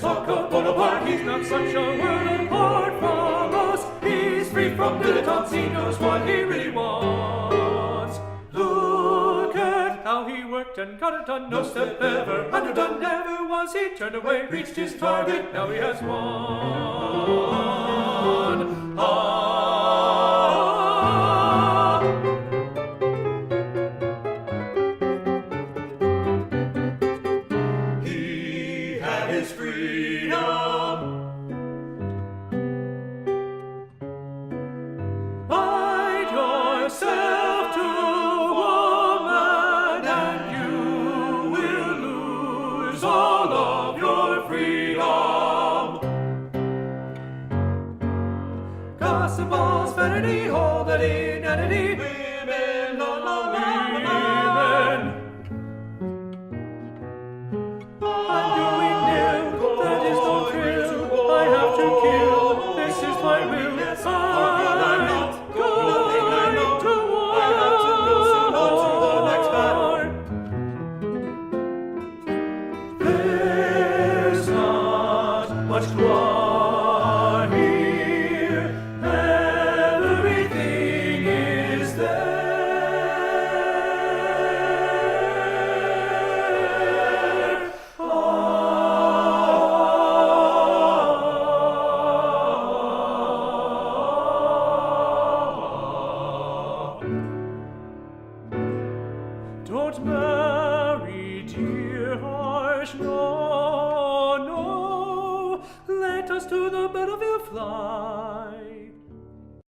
Let's talk of Bonaparte. He's not such a world apart from us. He's free from dilettantes. He knows what he really wants. Look at how he worked and got it done. No step ever underdone. Never was he turned away. Reached his target. Now he has won. He had his freedom. Bind yourself to woman and you will lose all of your freedom. Gossip balls, vanity, hold that inanity.